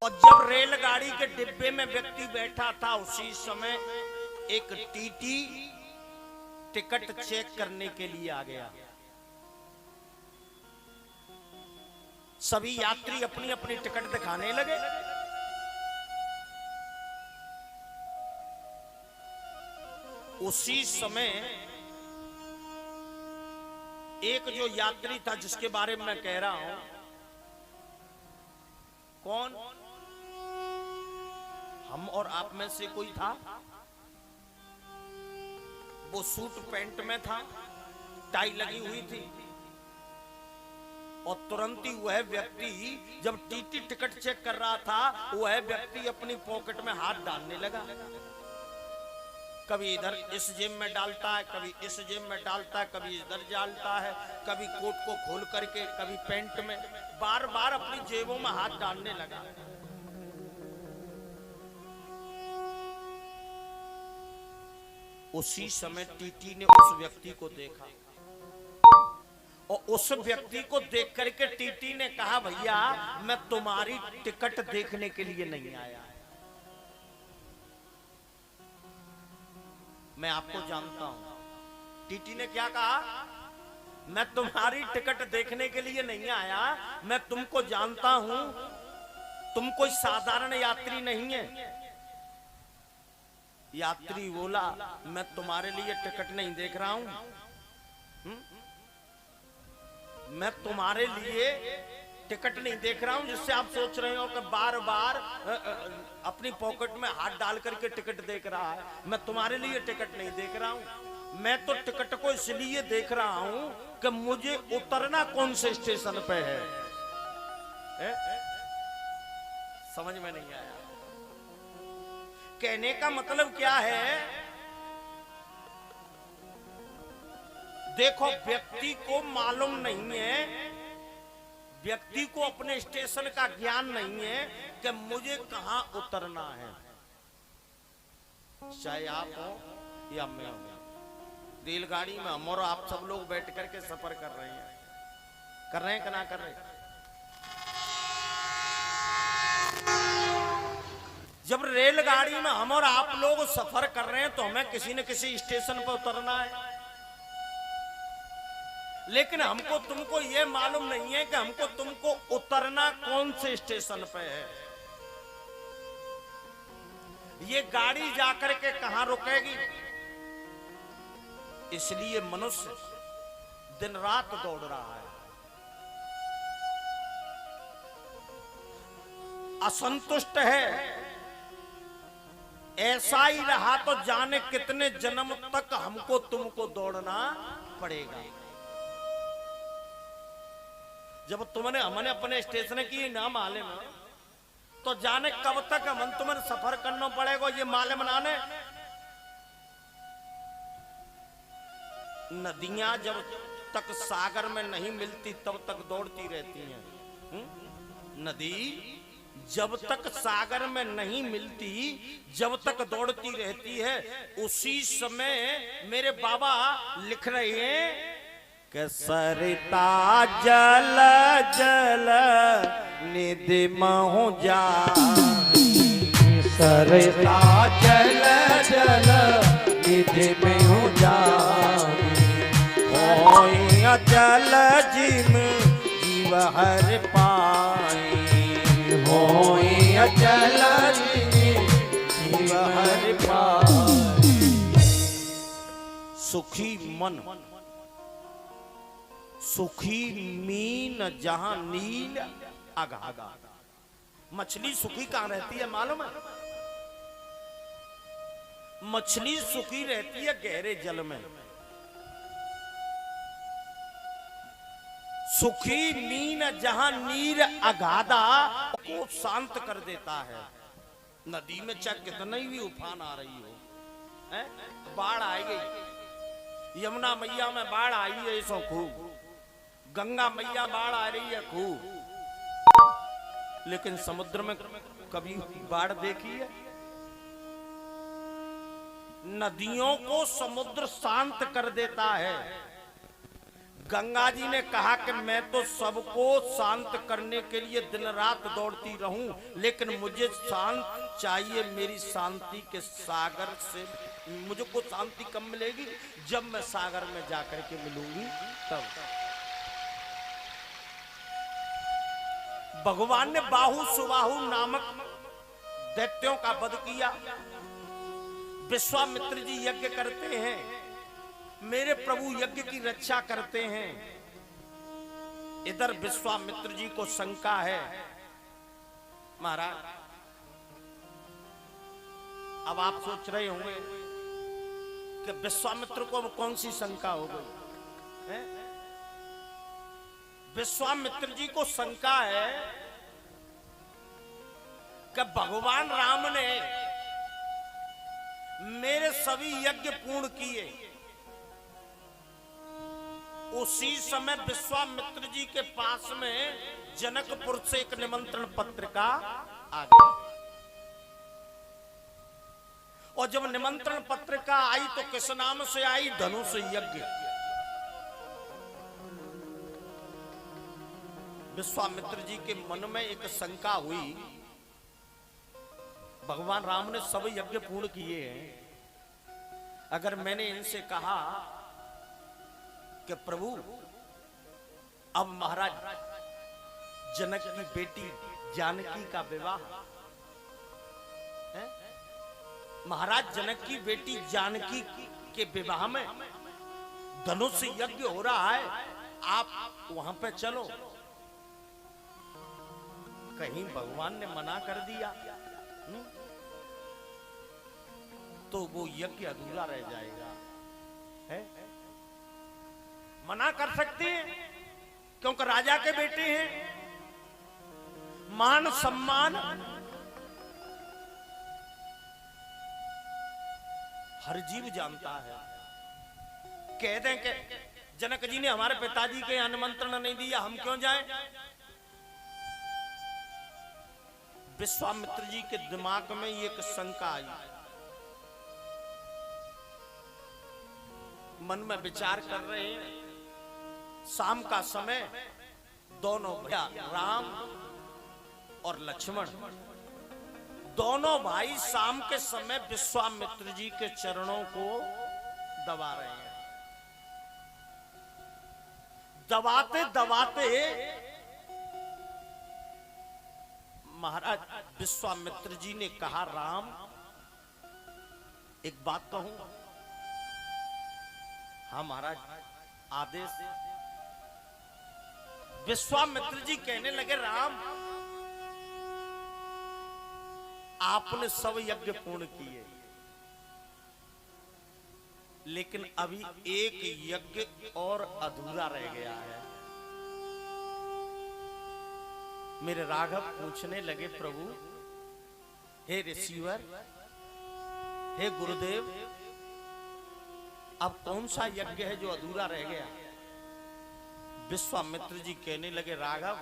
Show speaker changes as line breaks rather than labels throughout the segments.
और जब रेलगाड़ी के डिब्बे में व्यक्ति बैठा था उसी समय एक टीटी टिकट चेक करने के लिए आ गया। सभी यात्री अपनी अपनी टिकट दिखाने लगे। उसी समय एक जो यात्री था जिसके बारे में मैं कह रहा हूं, कौन? हम और आप में से कोई था। वो सूट पैंट में था, टाई लगी हुई थी और तुरंत ही वह व्यक्ति जब टीटी टिकट चेक कर रहा था वह व्यक्ति अपनी पॉकेट में हाथ डालने लगा। कभी इधर इस जेब में डालता है, कभी इस जेब में डालता है, कभी इधर डालता है, कभी कोट को खोल करके, कभी पैंट में, बार बार अपनी जेबों में हाथ डालने लगा। उसी समय टीटी ने उस व्यक्ति को देखा और उस व्यक्ति को देख करके टीटी ने कहा, भैया मैं तुम्हारी टिकट देखने के लिए नहीं आया, मैं आपको जानता हूं। टीटी ने क्या कहा? मैं तुम्हारी टिकट देखने के लिए नहीं आया, मैं तुमको जानता हूं, तुम कोई साधारण यात्री नहीं है। यात्री बोला, मैं तुम्हारे लिए टिकट नहीं देख रहा हूं, मैं तुम्हारे लिए टिकट नहीं देख रहा हूं जिससे आप सोच रहे हो कि बार बार अपनी पॉकेट में हाथ डाल करके टिकट देख रहा है। मैं तुम्हारे लिए टिकट नहीं देख रहा हूं, मैं तो टिकट को इसलिए देख रहा हूं कि मुझे उतरना कौन से स्टेशन पे है? समझ में नहीं आया। कहने का मतलब क्या है? देखो, व्यक्ति को मालूम नहीं है, व्यक्ति को अपने स्टेशन का ज्ञान नहीं है कि मुझे कहां उतरना है। चाहे आप हो या मैं हूं, रेलगाड़ी में हम और आप सब लोग बैठ करके सफर कर रहे हैं कि ना कर रहे हैं? जब रेलगाड़ी में हम और आप लोग सफर कर रहे हैं तो हमें किसी न किसी स्टेशन पर उतरना है, लेकिन हमको तुमको ये मालूम नहीं है कि हमको तुमको उतरना कौन से स्टेशन पे है। ये गाड़ी जाकर के कहां रुकेगी? इसलिए मनुष्य दिन रात दौड़ रहा है, असंतुष्ट है। ऐसा ही रहा तो जाने कितने जन्म तक हमको तुमको दौड़ना पड़ेगा। जब हमने अपने स्टेशन की ना मालूम तो जाने कब तक हम तुम्हें सफर करना पड़ेगा, ये मालूम नाने। नदियां जब तक सागर में नहीं मिलती तब तक दौड़ती रहती हैं। नदी जब तक सागर में नहीं मिलती जब तक दौड़ती रहती है। उसी समय मेरे बाबा लिख रहे हैं कि सरिता जल जल निधि महु जाई, सरिता जल जल निधि महु जाई, होई अचल जिम जीव हर पाई, होई अचल जीव हर पाई। सुखी मन सुखी मीन जहां नील अगाधा। मछली सुखी कहां रहती है मालूम है? मछली सुखी रहती है गहरे जल में। सुखी मीन जहां नीर अगाधा को शांत कर देता है। नदी में चाहे कितना ही भी उफान आ रही हो, बाढ़ आई गई, यमुना मैया में बाढ़ आई है सो खूब, गंगा मैया बाढ़ आ रही है खूब, लेकिन समुद्र में कभी बाढ़ देखी है? नदियों को समुद्र शांत कर देता है, गंगा जी ने कहा कि मैं तो सबको शांत करने के लिए दिन रात दौड़ती रहूं, लेकिन मुझे शांत चाहिए, मेरी शांति के सागर से मुझको शांति कब मिलेगी, जब मैं सागर में जाकर के मिलूंगी तब। भगवान ने बाहु सुबाहु नामक दैत्यों का वध किया। विश्वामित्र जी यज्ञ करते हैं, मेरे प्रभु यज्ञ की रक्षा करते हैं। इधर विश्वामित्र जी को शंका है, महाराज अब आप सोच रहे होंगे कि विश्वामित्र को कौन सी शंका हो गई है? विश्वामित्र जी को शंका है कि भगवान राम ने मेरे सभी यज्ञ पूर्ण किए। उसी समय विश्वामित्र जी के पास में जनकपुर से एक निमंत्रण पत्रिका आ गई, और जब निमंत्रण पत्रिका आई तो किस नाम से आई? धनुष यज्ञ। विश्वामित्र जी के मन में एक शंका हुई, भगवान राम ने सब यज्ञ पूर्ण किए हैं, अगर मैंने इनसे कहा कि प्रभु अब महाराज जनक की बेटी जानकी का विवाह है, महाराज जनक की बेटी जानकी के विवाह में धनुष यज्ञ हो रहा है, आप वहां पे चलो। कहीं भगवान ने मना कर दिया तो वो यज्ञ अधूरा रह जाएगा है? मना कर सकते हैं क्योंकि राजा के बेटे हैं, मान सम्मान हर जीव जानता है। कह दें कि जनक जी ने हमारे पिताजी के यहां निमंत्रण नहीं दिया, हम क्यों जाएं? विश्वामित्र जी के दिमाग में एक शंका आई, मन में विचार कर रहे हैं। शाम का समय, दोनों भैया राम और लक्ष्मण दोनों भाई शाम के समय विश्वामित्र जी के चरणों को दबा रहे हैं। दबाते दबाते महाराज विश्वामित्र जी ने कहा, राम एक बात कहूं? हाँ महाराज, आदेश। विश्वामित्र जी कहने लगे, राम आपने सब यज्ञ पूर्ण किए, लेकिन अभी एक यज्ञ और अधूरा रह गया है। मेरे राघव पूछने लगे, प्रभु हे ऋषिवर, हे गुरुदेव, अब कौन सा यज्ञ है जो अधूरा रह गया? विश्वामित्र जी कहने लगे, राघव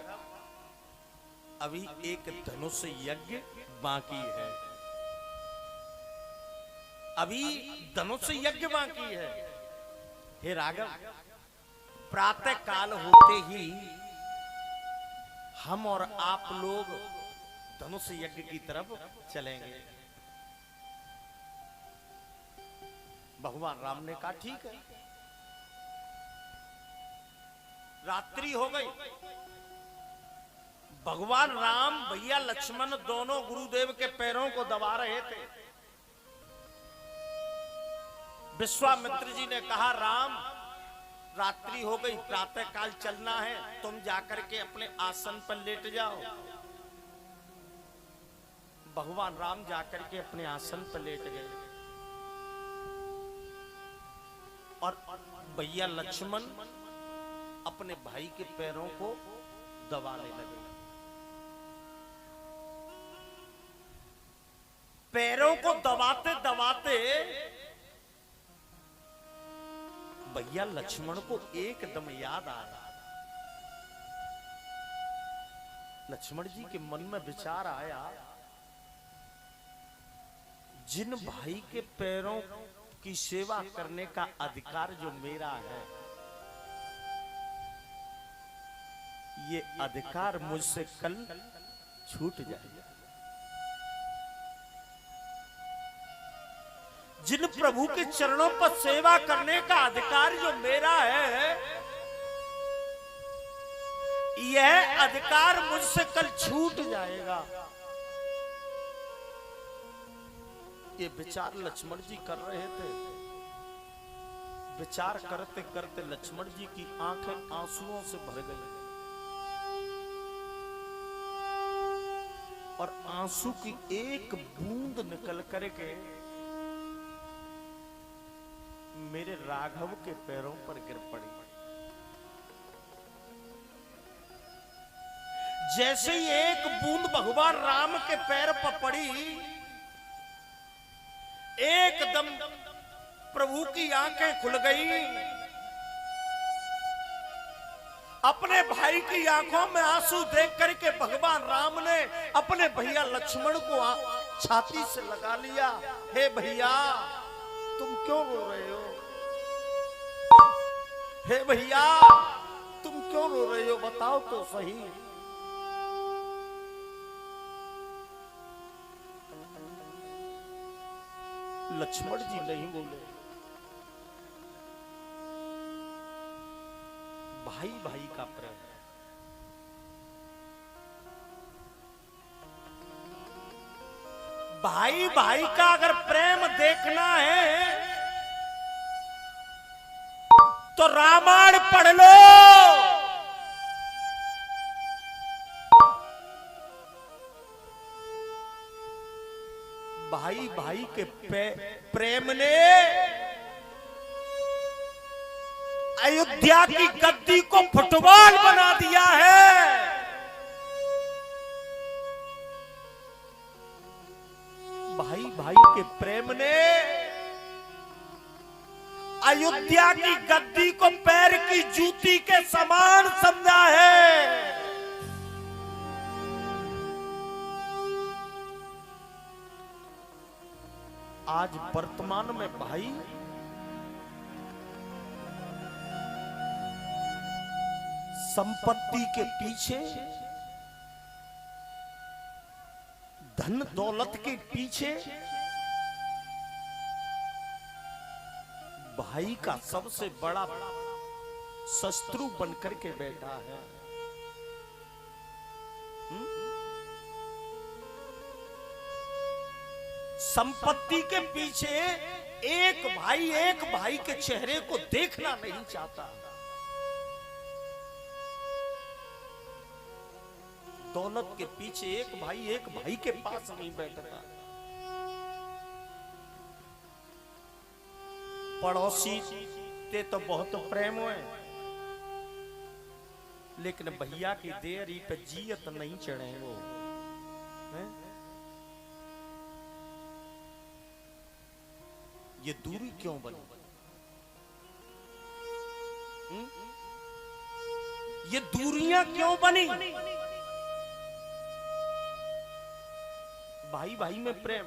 अभी एक धनुष यज्ञ बाकी है, अभी धनुष यज्ञ बाकी है। हे राघव, प्रातः काल होते ही हम और आप लोग धनुष यज्ञ की तरफ चलेंगे। भगवान राम ने कहा, ठीक है। रात्रि हो गई, भगवान राम भैया लक्ष्मण दोनों गुरुदेव के पैरों को दबा रहे थे। विश्वामित्र जी ने कहा, राम रात्रि हो गई, प्रातः काल चलना है, तुम जाकर के अपने आसन पर लेट जाओ। भगवान राम जाकर के अपने आसन पर लेट गए और भैया लक्ष्मण अपने भाई के पैरों को दबाने लगे। पैरों को दबाते दबाते भैया लक्ष्मण को एकदम याद आया। लक्ष्मण जी के मन में विचार आया, जिन भाई के पैरों की सेवा करने का अधिकार जो मेरा है, ये अधिकार मुझसे कल छूट जाएगा। जिन प्रभु के चरणों पर सेवा करने का अधिकार जो मेरा है, यह अधिकार मुझसे कल छूट जाएगा। ये विचार लक्ष्मण जी कर रहे थे। विचार करते करते लक्ष्मण जी की आंखें आंसुओं से भर गई और आंसू की एक बूंद निकल करके मेरे राघव के पैरों पर गिर पड़ी। जैसे ही एक बूंद भगवान राम के पैर पर पड़ी, एकदम प्रभु की आंखें खुल गई। अपने भाई की आंखों में आंसू देख करके भगवान राम ने अपने भैया लक्ष्मण को छाती से लगा लिया। हे भैया, तुम क्यों रो रहे हो? हे भैया, तुम क्यों रो रहे हो? बताओ तो सही। लक्ष्मण जी नहीं बोले। भाई भाई का प्रेम है। भाई भाई का अगर प्रेम देखना है तो रामायण पढ़ लो। भाई भाई के प्रेम ने अयोध्या की गद्दी को फुटबॉल बना दिया है। भाई भाई के प्रेम ने अयोध्या की गद्दी को पैर की जूती के समान समझा है। आज वर्तमान में भाई संपत्ति के पीछे, धन दौलत के पीछे भाई का सबसे बड़ा शत्रु बनकर के बैठा है। संपत्ति के पीछे एक भाई के चेहरे को देखना नहीं चाहता। दौलत के पीछे एक भाई के पास नहीं बैठता। पड़ोसी ते तो बहुत प्रेम हुए, लेकिन भैया की देरी पे जियत नहीं चढ़े वो है? ये दूरी क्यों बनी? ये दूरियां क्यों बनी? भाई भाई में प्रेम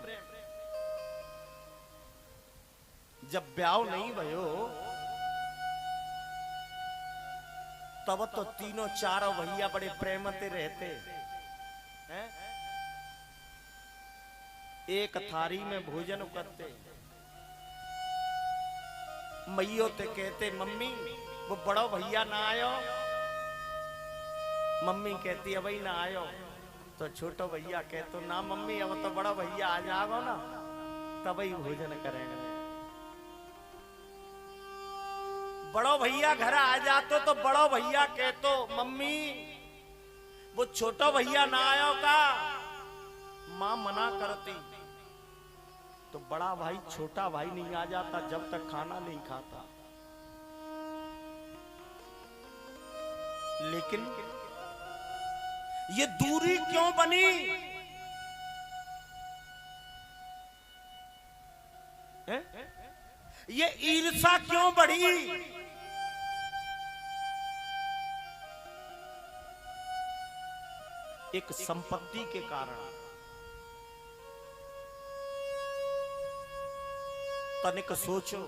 जब ब्याह नहीं भयो तब तो तीनों चारों भैया बड़े प्रेमते रहते हैं। एक थारी में भोजन करते। मैयो ते कहते मम्मी वो बड़ो भैया ना आयो। मम्मी कहती है भाई ना आयो। तो छोटो भैया कहते ना मम्मी अब तो बड़ा भैया आ जाओ ना तब ही भोजन करेंगे। बड़ो भैया घर आ जाते तो बड़ो भैया कहतो मम्मी वो छोटो भैया ना आयो का। मां मना करती तो बड़ा भाई छोटा भाई नहीं आ जाता जब तक खाना नहीं खाता। लेकिन ये दूरी क्यों बनी? है? ये ईर्ष्या क्यों बढ़ी? एक संपत्ति के कारण। तनिक सोचो,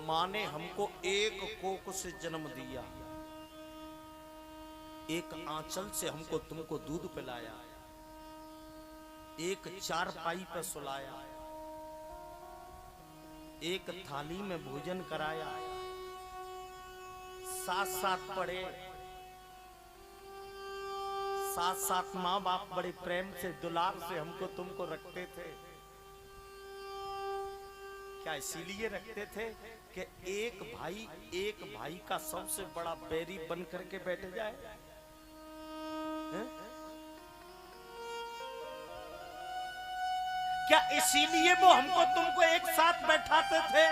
माँ ने हमको एक कोख से जन्म दिया, एक आंचल से हमको तुमको दूध पिलाया, एक चारपाई पर सुलाया, एक थाली में भोजन कराया, साथ साथ पढ़े, साथ साथ माँ बाप बड़े प्रेम से दुलार से हमको तुमको रखते थे। क्या इसीलिए रखते थे कि एक भाई का सबसे बड़ा बैरी बन करके बैठ जाए? है? क्या इसीलिए वो हमको तुमको एक साथ बैठाते थे?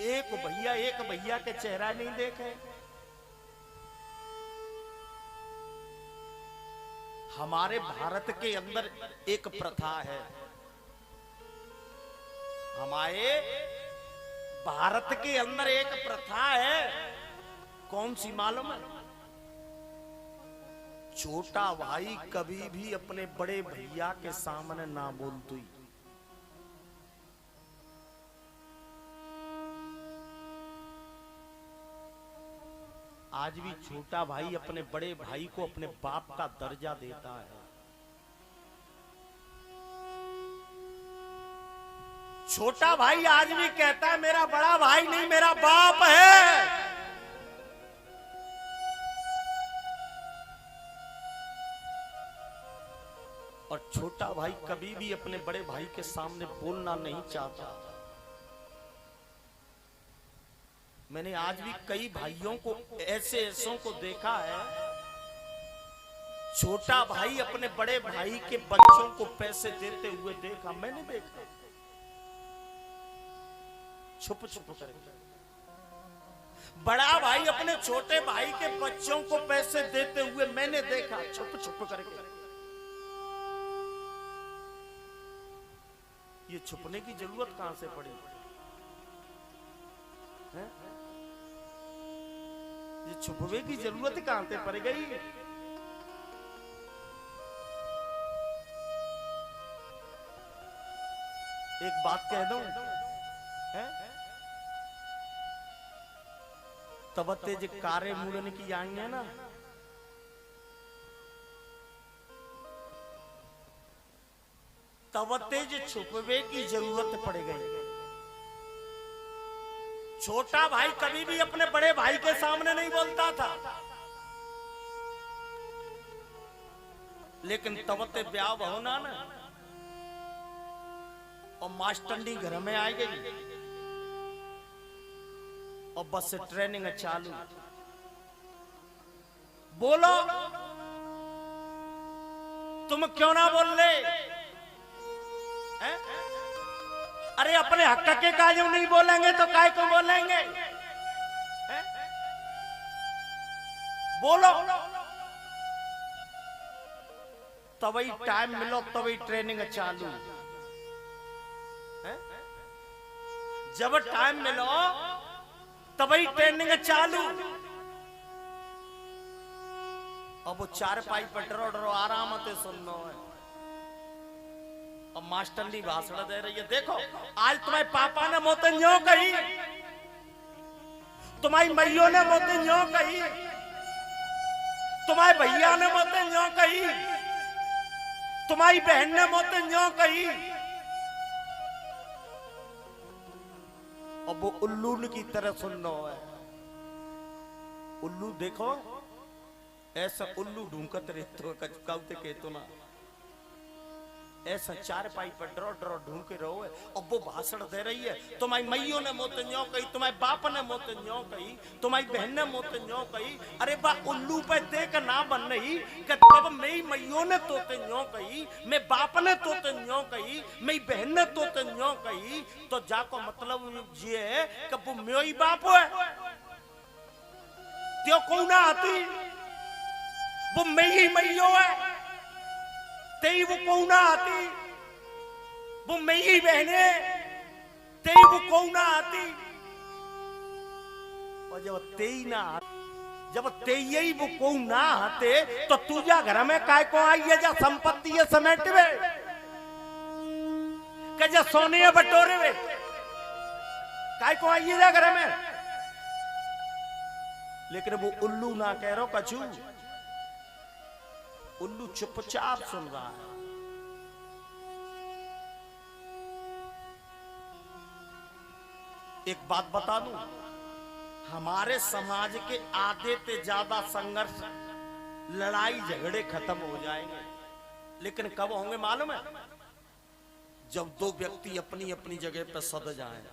एक भैया के चेहरा नहीं देखे? हमारे भारत के अंदर एक प्रथा है, हमारे भारत के अंदर एक प्रथा है, कौन सी मालूम है? छोटा भाई कभी भी अपने बड़े भैया के सामने ना बोलती। आज भी छोटा भाई अपने बड़े भाई को अपने बाप का दर्जा देता है। छोटा भाई आज भी कहता है मेरा बड़ा भाई नहीं, मेरा बाप है। और छोटा भाई कभी भी अपने बड़े भाई के सामने बोलना नहीं चाहता। मैंने आज भी कई भाइयों को ऐसों को देखा है, छोटा भाई अपने बड़े भाई के बच्चों को पैसे देते हुए देखा, मैंने देखा, छुप छुप कर। बड़ा भाई अपने छोटे भाई के बच्चों को पैसे देते हुए मैंने देखा, छुप छुप करके। ये छुपने की जरूरत कहां से पड़ी है? ये छुपने की जरूरत कहां से पड़ गई? एक बात कह दूं, तब तेज कारे मुड़न की आएंगे ना, तब तेज छुपवे की जरूरत पड़ गई। छोटा भाई कभी भी अपने बड़े भाई के सामने नहीं बोलता था, लेकिन तब ते ब्याह होना ना, और मास्टरनी घर में आ गई और बस से ट्रेनिंग चालू। बोलो, तुम क्यों ना बोल रहे? अरे अपने हक के काज नहीं बोलेंगे तो काय को बोलेंगे? बोलो, तभी टाइम मिलो तभी ट्रेनिंग चालू। जब टाइम मिलो तभी ट्रेनिंग चालू। अब वो चारपाई पर डरो डरो आराम से सुनना है। और मास्टरनी भाषण दे रही है, देखो आज तुम्हारे पापा ने मोते न्यों कही, तुम्हारी मैयों ने मोते न्यों कही, तुम्हारे भैया ने मोते न्यों कही, तुम्हारी बहन ने मोते न्यों कही। और वो उल्लू की तरह सुनना है। उल्लू देखो, ऐसा उल्लू ढूंढते रहते कहते ना, ऐसा चारपाई पर डरो डरो ढूंढ के रहो। और वो भाषण दे रही है, तुम्हारी मैयों ने मोते न्यों कही, तुम्हारे बाप ने मोते न्यों कही, तुम्हारी बहन ने मोते न्यों कही। अरे बा उल्लू पे देख ना बन रही कि तब मेरी मैयों ने तोते न्यों कही, मैं बाप ने तोते न्यों कही, मेरी बहन ने तोते न्यों कही, तो जाको मतलब ये है कि वो मेरो ही बाप है, त्यो कौन आती, वो मेरी मैयों है, तेरी वो कौन आती, वो मेरी बहने, तेरी वो कौन आती। और जब तेई ना, जब तेई वो कौन ना आते तो तुझा घर में काय को आई है? जा संपत्ति है समेट में, के जा सोने बटोरे में, काय को आइए जा घर में, लेकिन वो उल्लू ना कह रहा कछू, उल्लू चुपचाप सुन रहा है। एक बात बता दूं, हमारे समाज के आधे से ज्यादा संघर्ष, लड़ाई झगड़े खत्म हो जाएंगे, लेकिन कब होंगे मालूम है? जब दो व्यक्ति अपनी अपनी जगह पर सद जाएं।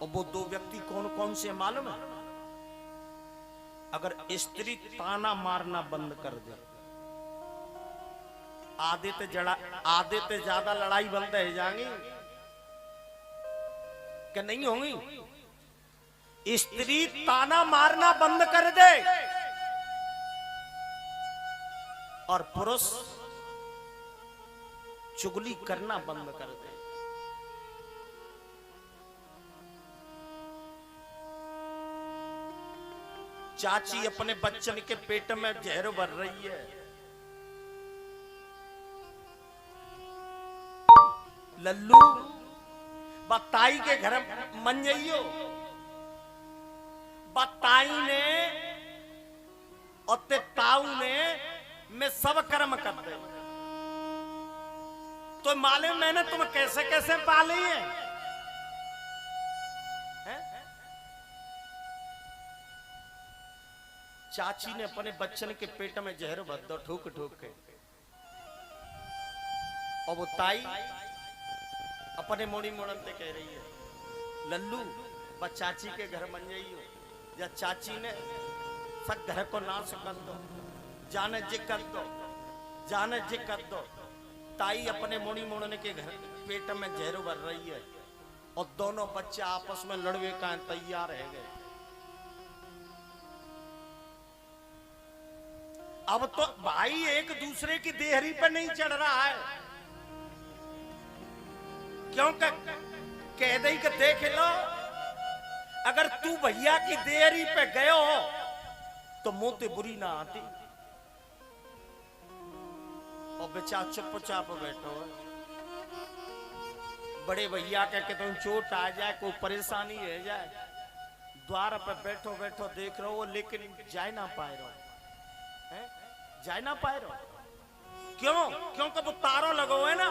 और वो दो व्यक्ति कौन कौन से मालूम है? अगर स्त्री ताना मारना बंद कर दे, आधे से ज्यादा लड़ाई बंद रह जाएंगी कि नहीं होंगी? स्त्री ताना मारना बंद कर दे और पुरुष चुगली करना बंद कर दे। चाची अपने बच्चन के पेट में जहर भर रही है, लल्लू बताई के घर मन जाइयो, बताई ने और ताऊ ने मैं सब कर्म कर दे। तो मालूम मैंने तुम कैसे कैसे पाली है? चाची ने अपने बच्चन के पेट में जहर भर दो ठोक ठोक के, और वो ताई अपने मोड़ी मोड़न से कह रही है, लल्लू बस चाची के घर मन जाइयो, या चाची ने सब घर को नाश कर दो, जाने जे कर दो, जाने जे कर दो। ताई अपने मोड़ी मोड़ने के घर पेट में जहर भर रही है, और दोनों बच्चे आपस में लड़वे का तैयार रह गए। अब तो भाई एक दूसरे की देहरी पर नहीं चढ़ रहा है, क्यों? कह दई कि देख लो, अगर तू भैया की देहरी पे गयो तो मोते बुरी ना आती। और बेचारा चुपचाप बैठो है, बड़े भैया के तुम चोट आ जाए, कोई परेशानी रह जाए, द्वार पे बैठो बैठो देख रहे हो, लेकिन जाए ना पाए रहो, जाए ना पाए रहो। क्यों? क्योंकि वो तारों लगो है ना।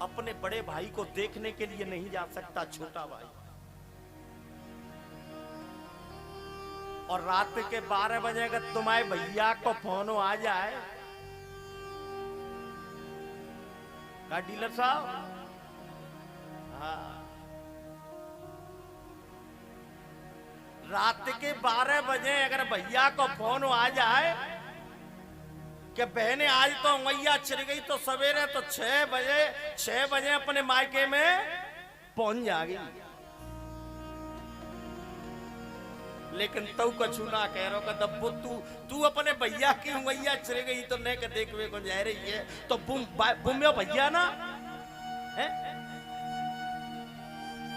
अपने बड़े भाई को देखने के लिए नहीं जा सकता छोटा भाई, और रात के 12 बजे अगर तुम्हारे भैया को फोन आ जाए, का डीलर साहब, हाँ, रात के 12 बजे अगर भैया को फोन आ जाए कि बहने आज तो मैया चली गई, तो सवेरे तो 6 बजे अपने मायके में पहुंच जाएगी। लेकिन तू कछु ना कह रहा कि दब्बू तू अपने भैया की मैया चली गई तो नहीं के देखवे को जा रही है, तो बुम्यो भैया ना है।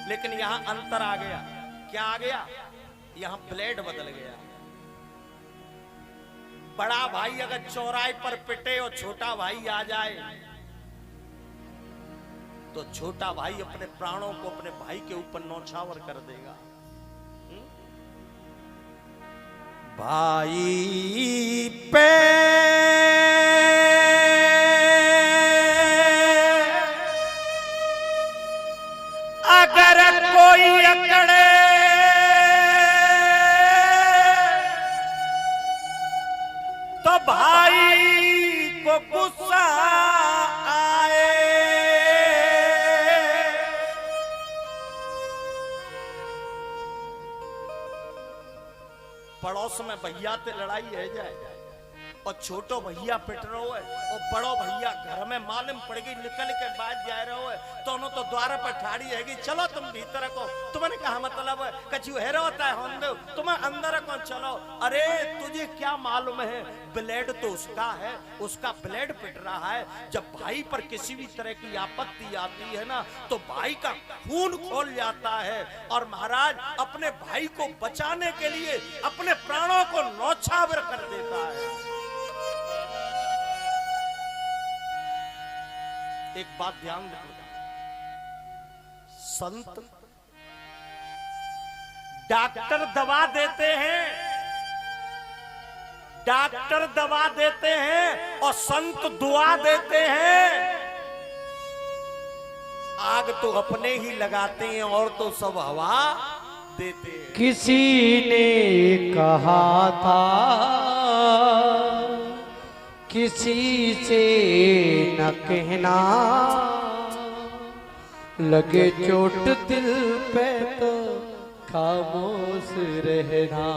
लेकिन यहां अंतर आ गया। क्या आ गया? यहां ब्लेड बदल गया। बड़ा भाई अगर चौराहे पर पिटे और छोटा भाई आ जाए, तो छोटा भाई अपने प्राणों को अपने भाई के ऊपर नौछावर कर देगा। भाई पे अगर कोई अकड़े तो भाई को गुस्सा आए। पड़ोस में भैया से लड़ाई है जाए और छोटो भैया पिट रहो है, और बड़ो भैया घर में मालूम पड़ गई निकल के बाद जा रहे हो, दोनों तो द्वार पर ठाड़ी है, चलो तुम भीतर को। तुमने कहा मतलब कछु है होता है हम दो, तुम अंदर को चलो। अरे तुझे क्या मालूम है, ब्लेड तो उसका है, उसका ब्लेड पिट रहा है। जब भाई पर किसी भी तरह की आपत्ति आती है ना, तो भाई का खून खोल जाता है, और महाराज अपने भाई को बचाने के लिए अपने प्राणों को नौछावर कर देता है। एक बात ध्यान रखो, संत डॉक्टर दवा देते हैं, डॉक्टर दवा देते हैं और संत दुआ देते हैं। आग तो अपने ही लगाते हैं और तो सब हवा देते हैं।
किसी ने कहा था किसी से न कहना, लगे चोट दिल पे तो खामोश रहना।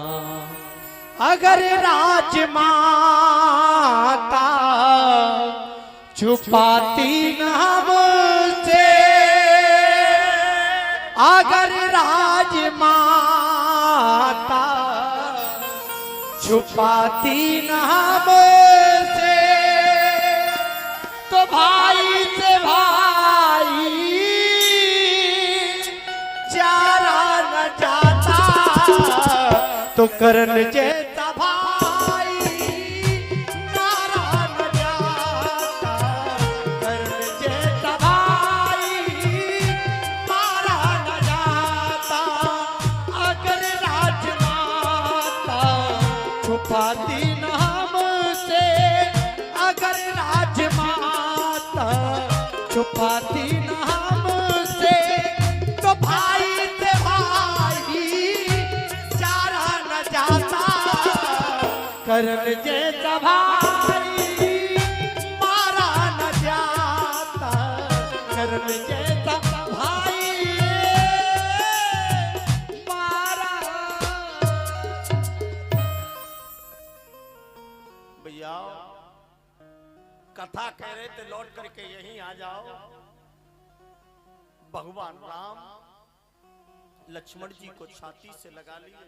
अगर राजमाता छुपाती न हमसे, अगर राजमाता छुपाती न हमसे, तो भाई से भाई चारा न जाता, तो करण जैसा भाई मारा न जाता, करण जैसा भाई मारा न जाता। अगर राजमाता छुपाती न हमसे, अगर राजमाता छुपाती न हमसे, तो भाई से भाई चारा न जाता, करण जैसा भाई मारा न जाता, करण जैसा भाई मारा।
भैया कथा कह रहे थे, लौट करके यहीं आ जाओ। भगवान राम लक्ष्मण जी को छाती से लगा लिए